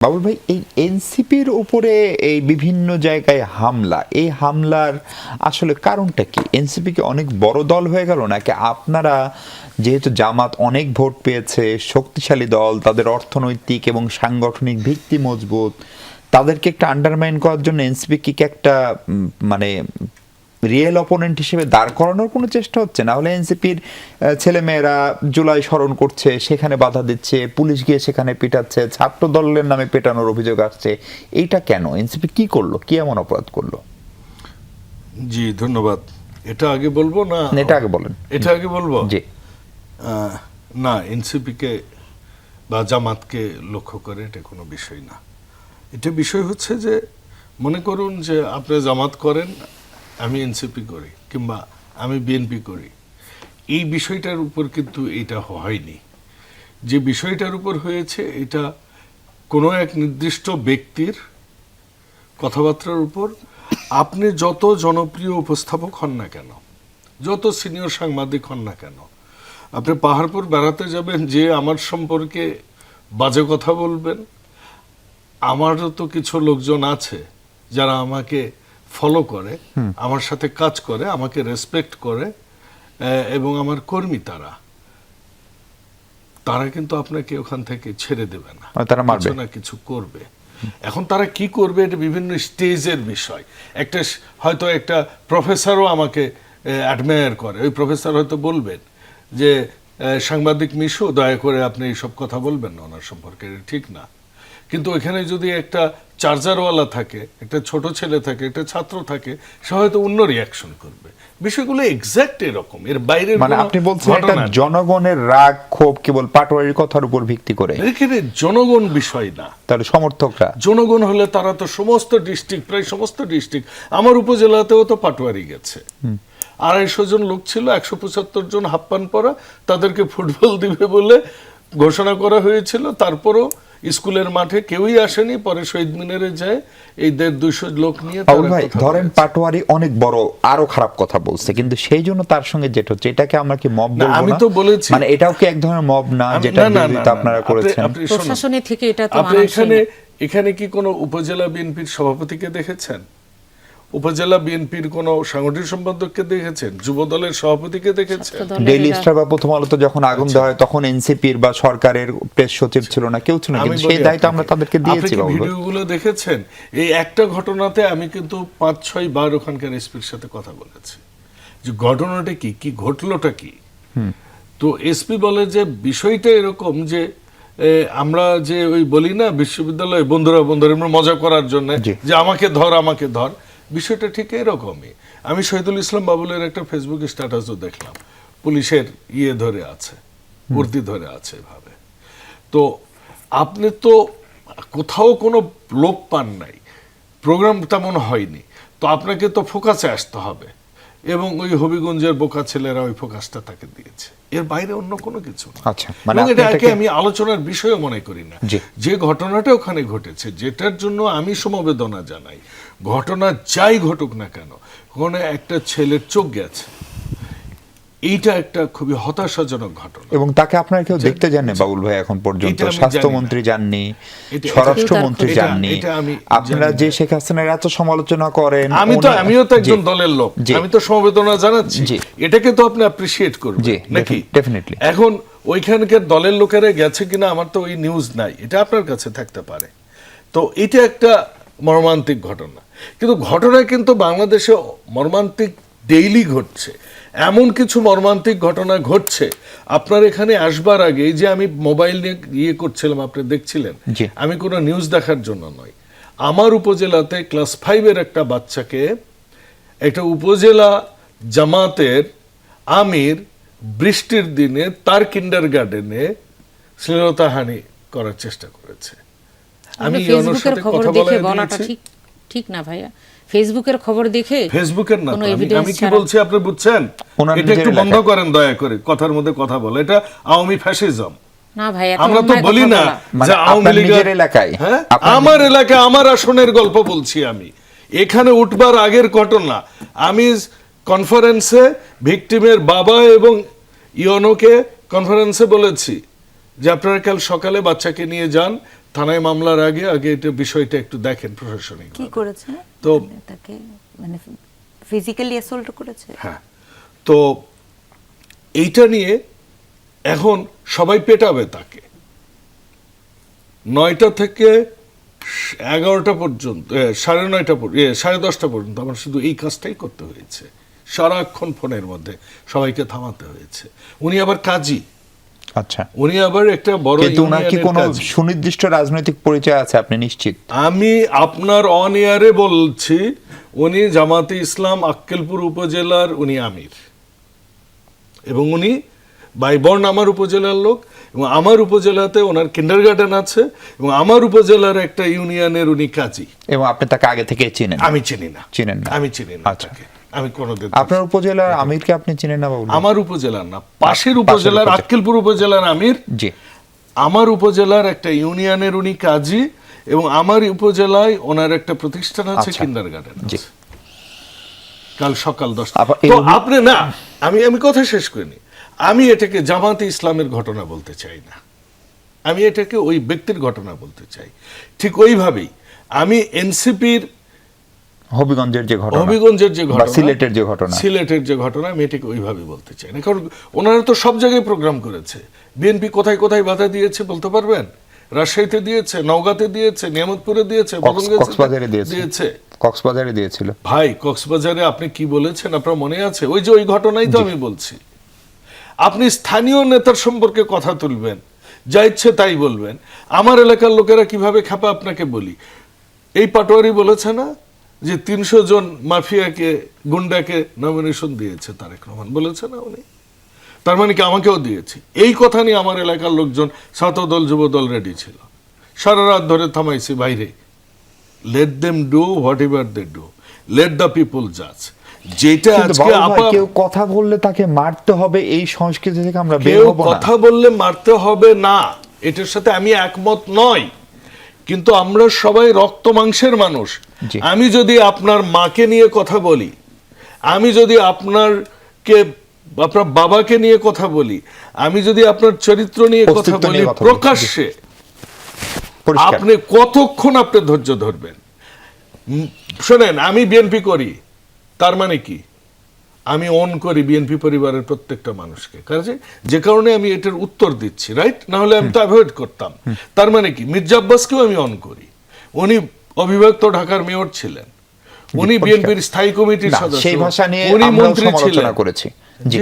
বাবুল ভাই, এই এনসিপির উপরে এই বিভিন্ন জায়গায় হামলা, এই হামলার আসলে কারণটা কি? এনসিপি কি অনেক বড় দল হয়ে গেল, নাকি আপনারা যেহেতু জামাত অনেক ভোট পেয়েছে, শক্তিশালী দল, তাদের অর্থনৈতিক এবং সাংগঠনিক ভিত্তি মজবুত, তাদেরকে একটা আন্ডারমাইন করার জন্য এনসিপি কি একটা মানে রিয়েল অপোনেন্ট হিসেবে দাঁড় করানোর কোনো চেষ্টা হচ্ছে? না হলে এনসিপির ছেলেমেয়েরা জুলাই স্মরণ করছে, সেখানে বাধা দিচ্ছে, পুলিশ গিয়ে সেখানে পেটাচ্ছে, ছাত্র দলের নামে পেটানোর অভিযোগ আসছে, এইটা কেন? এনসিপি কি করলো, কি এমন অপরাধ করলো? জি ধন্যবাদ। এটা আগে বলবো না এটা আগে বলেন। এটা আগে বলবো জি। না, এনসিপিকে বা জামাতকে লক্ষ্য করে এটা কোনো বিষয় না। এটা বিষয় হচ্ছে যে, মনে করুন যে আপনি জামাত করেন, আমি এনসিপি করি, কিংবা আমি বিএনপি করি, এই বিষয়টার উপর কিন্তু এটা হয়নি। যে বিষয়টার উপর হয়েছে, এটা কোনো এক নির্দিষ্ট ব্যক্তির কথাবার্তার উপর। আপনি যত জনপ্রিয় উপস্থাপক হন না কেন, যত সিনিয়র সাংবাদিক হন না কেন, আপনি পাহাড়পুর বেড়াতে যাবেন, যে আমার সম্পর্কে বাজে কথা বলবেন, আমারও তো কিছু লোকজন আছে যারা আমাকে ফলো করে, আমার সাথে কাজ করে, আমাকে রেসপেক্ট করে, এবং আমার কর্মী তারা কিন্তু আপনাকে ওখান থেকে ছেড়ে দেবে না, তারা মারবে কিছু না কিছু করবে। এখন তারা কি করবে, এটা বিভিন্ন স্টেজের বিষয়। হয়তো একটা প্রফেসরও আমাকে অ্যাডমায়ার করে, ওই প্রফেসর হয়তো বলবেন যে সাংবাদিক মিশু, দয়া করে আপনি এইসব কথা বলবেন না ওনার সম্পর্কে, ঠিক না। কিন্তু ওইখানে যদি একটা চার্জারওয়ালা থাকে, একটা ছোট ছেলে থাকে, একটা ছাত্র থাকে, সে হয়তো অন্য রিয়াকশন করবে। বিষয়গুলো এক্সাক্ট এরকম, এর বাইরে মানে আপনি বলছেন এটা জনগণের রাগ ক্ষোভ কেবল পাটোয়ারির কথার উপর ভিত্তি করে? এখানে জনগণ বিষয় না, তাহলে সমর্থকরা। জনগণ হলে তারা তো সমস্ত ডিস্ট্রিক্ট, প্রায় সমস্ত ডিস্ট্রিক্ট, আমার উপজেলাতেও তো পাটোয়ারি গেছে। 250 জন লোক ছিল, 175 জন হাফ প্যান্ট পরা, তাদেরকে ফুটবল দিবে বলে ঘোষণা করা হয়েছিল। তারপরও স্কুলের মাঠে কেউই আসেনি। পরে শহীদ মিনারে যায় এই 150-200 লোক নিয়ে। ধরেন পাটোয়ারি অনেক বড় আরো খারাপ কথা বলছে, কিন্তু সেই জন্য তার সঙ্গে যেটা হচ্ছে, এটাকে আমরা কি মব বলবো? আমি তো বলেছি, মানে এটাও কি এক ধরনের মব না, যেটা আপনারা করেছেন? প্রশাসনের থেকে এটা তো আপনি এখানে কি কোনো উপজেলা বিএনপির সভাপতিকে দেখেছেন? উপজেলা বিএনপির কোন সাংগঠনিক সম্পাদককে দেখেছেন? যুব দলের সভাপতিকে দেখেছেন? ডেইলি স্টার বা প্রথম আলোতে যখন আগুন দেওয়া হয়, তখন এনসিপির বা সরকারের প্রেস সচিব ছিল না, কেউ ছিল না, কিন্তু সেই দায়িত্ব আমরা তাদেরকে দিয়েছি। ভিডিওগুলো দেখেছেন? এই একটা ঘটনাতে আমি কিন্তু 5-6 বার ওখানকার এসপির সাথে কথা বলেছি যে ঘটনাটা কি ঘটলোটা কি। তো এসপি বলে যে বিষয়টা এরকম যে, আমরা যে ওই বলি না বিশ্ববিদ্যালয়ে বন্ধুরা মজা করার জন্য যে আমাকে ধর, বিষয়টা ঠিক এরকমই। আমি শহীদুল ইসলাম বাবুলের একটা ফেসবুক স্ট্যাটাসও দেখলাম, পুলিশের ধরে আছে, বর্দি ধরে আছে এভাবে। তো আপনি তো কোথাও কোনো লোক পান নাই, প্রোগ্রাম তেমন হয়নি, তো আপনাকে তো ফোকাসে আসতে হবে, এবং ওই হবিগঞ্জের বোকা ছেলেরা ওই ফোকাসটা তাকে দিয়েছে, এর বাইরে অন্য কোনো কিছু না। এটাকে আমি আলোচনার বিষয় মনে করি না। যে ঘটনাটা ওখানে ঘটেছে, যেটার জন্য আমি সমবেদনা জানাই, ঘটনা যাই ঘটুক না কেন, ওখানে একটা ছেলের চোখ গেছে, এইটা একটা খুবই হতাশাজনক ঘটনা। এবং তাকে আপনারা কেউ দেখতে যাননি বাবুল ভাই এখন পর্যন্ত? স্বাস্থ্যমন্ত্রী যাননি, স্বরাষ্ট্রমন্ত্রী যাননি। আপনারা যে শেখ হাসিনার এত সমালোচনা করেন, আমিও তো একজন দলের লোক, আমি তো সমবেদনা জানাচ্ছি, এটাকে তো আপনি অ্যাপ্রিশিয়েট করবেন নাকি? ডেফিনেটলি। এখন ওইখানকার দলের লোকেরা গেছে কিনা আমার তো ওই নিউজ নাই, এটা আপনার কাছে থাকতে পারে। তো এটা একটা মর্মান্তিক ঘটনা, কিন্তু ঘটনা কিন্তু বাংলাদেশে মর্মান্তিক ডেইলি ঘটছে। এমন কিছু মর্মান্তিক ঘটনা ঘটছে, আপনার এখানে আসবার আগে যে আমি মোবাইল নিয়ে করছিলাম, আপনি দেখছিলেন, আমি কোনো নিউজ দেখার জন্য নয়। আমার উপজেলাতে ক্লাস 5-এর একটা বাচ্চাকে একটা উপজেলা জামাতের আমির বৃষ্টির দিনে তার কিন্ডারগার্টেনে শ্লীলতাহানি করার চেষ্টা করেছে। আমি ফেসবুকের খবর দেখে বলাটা ঠিক না ভাইয়া। ফেসবুকের খবর দেখে, ফেসবুকের না, আমি কি বলছি আপনি বুঝছেন? এটা একটু বন্ধ করেন দয়া করে, কথার মধ্যে কথা বলে, এটা আওয়ামী ফ্যাসিজম। না ভাইয়া, আমরা তো বলি না যে আওয়ামী লীগের এলাকায়, আমার এলাকায় আমার আসনের গল্প বলছি আমি। এখানে উঠবার আগের ঘটনা, আমি কনফারেন্সে ভিকটিমের বাবা এবং ইওনোকে কনফারেন্সে বলেছি যে আপনারা কাল সকালে বাচ্চাকে নিয়ে যান, থানায় মামলার আগে এটা বিষয়টা একটু দেখেন প্রশাসনিক কি করেছে তো মানে তাকে মানে ফিজিক্যালি অ্যাসল্ট করেছে? হ্যাঁ, তো এইটা নিয়ে এখন সবাই পেটাবে তাকে। 9টা থেকে 11টা পর্যন্ত, 9:30 10:30 পর্যন্ত আমার শুধু এই কাজটাই করতে হয়েছে। সারাক্ষণ ফোনের মধ্যে সবাইকে থামাতে হয়েছে। উনি আবার কাজী, আচ্ছা, উনি আবার একটা বড় কিন্তু ওনার কি ইউনিয়নের কোনো কাজী। সুনির্দিষ্ট রাজনৈতিক পরিচয় আছে আপনি নিশ্চিত? আমি আপনার অন এয়ারে বলছি, উনি জামাতে ইসলাম আক্কেলপুর উপজেলার উনি আমির, এবং উনি বাইবর্ন আমার উপজেলার লোক, এবং আমার উপজেলাতে ওনার কিন্ডারগার্টেন আছে, এবং আমার উপজেলার একটা ইউনিয়নের উনি কাজী। এবং আপনি তাকে আগে থেকে চিনেন? আমি চিনি না। চিনেন না? আমি চিনি না আচ্ছা। তাকে। আমি কোনোদিন আপনার উপজেলার আমিরকে আপনি চিনেন না বাবু? আমার উপজেলার না, পাশের উপজেলার উপজেলা। আক্কেলপুর উপজেলার আমির। জি, আমার উপজেলার একটা ইউনিয়নের উনি কাজী, এবং আমার উপজেলায় ওনার একটা প্রতিষ্ঠান আছে, আচ্ছা। কিন্ডারগার্টেন জি। আছে। কাল সকাল 10টা। আবার তো এরকম- আপনি না, আমি কথা শেষ করিনি। আমি এটাকে জামাতে ইসলামের ঘটনা বলতে চাই না, আমি এটাকে ওই ব্যক্তির ঘটনা বলতে চাই। ঠিক ওইভাবেই আমি এনসিপির হবিগঞ্জের যে ঘটনা, হবিগঞ্জের যে বা ঘটনা, সিলেটের যে ঘটনা, সিলেটের যে ঘটনা, আমি এটাকে ওইভাবে বলতে চাই না। কারণ ওনারা তো সব জায়গায় প্রোগ্রাম করেছে। বিএনপি কোথায় কোথায় বাধা দিয়েছে বলতে পারবেন? রাজশাহীতে দিয়েছে, নওগাঁতে দিয়েছে, নিয়ামতপুরে দিয়েছে, কক্সবাজারে দিয়েছে। কক্সবাজারে দিয়েছিল। ভাই, কক্সবাজারে আপনি কি বলেছেন আপনার মনে আছে? ওই যে ওই ঘটনাই তো আমি বলছি। আপনি স্থানীয় নেতার সম্পর্কে কথা তুলবেন, যা ইচ্ছে তাই বলবেন। আমার এলাকার লোকেরা কিভাবে খেপা আপনাকে বলি। এই পাটোয়ারি বলেছে না যে 300 জন মাফিয়াকে, গুন্ডাকে নমিনেশন দিয়েছে তারেক রহমান, বলেছে না উনি? তার মানে কি আমাকেও দিয়েছে? এই কথা নিয়ে আমার এলাকার লোকজন, ছাত্রদল যুবদল রেডি ছিল, সারা রাত ধরে থামাইছি বাইরে। Let them do whatever they do, let the people জাজ। যেটা কিন্তু আজকে বাবু ভাই, আপা, কেউ কথা বললে তাকে মারতে হবে, এই সংস্কৃতি থেকে আমরা বের কেউ হব না। কথা বললে মারতে হবে না, এটার সাথে আমি একমত নই। কিন্তু আমরা সবাই রক্ত মাংসের মানুষ। জি। আমি যদি আপনার মাকে নিয়ে কথা বলি, আমি যদি আপনার বাবাকে নিয়ে কথা বলি, আমি যদি আপনার চরিত্র নিয়ে কথা অস্তিত্ব বলি নিয়ে কথা বলি। প্রকাশ্যে, পরিষ্কার। আপনি কতক্ষণ আপনি ধৈর্য ধরবেন? শোনেন, আমি বিএনপি করি, তার মানে কি আমি অন করি বিএনপি পরিবারের প্রত্যেকটা মানুষকে, কাজে যে কারণে আমি এটার উত্তর দিচ্ছি, রাইট? না হলে আমি তো অ্যাভয়েড করতাম। তার মানে কি মির্জা আব্বাসকেও আমি অন করি। উনি অবিভক্ত ঢাকার মেয়র ছিলেন, উনি পরিষ্কার। বিএনপির স্থায়ী কমিটির না, সদস্য, সেই ভাষা নিয়ে উনি আমরাও মন্ত্রী ছিলেন। সমালোচনা করেছি। জি।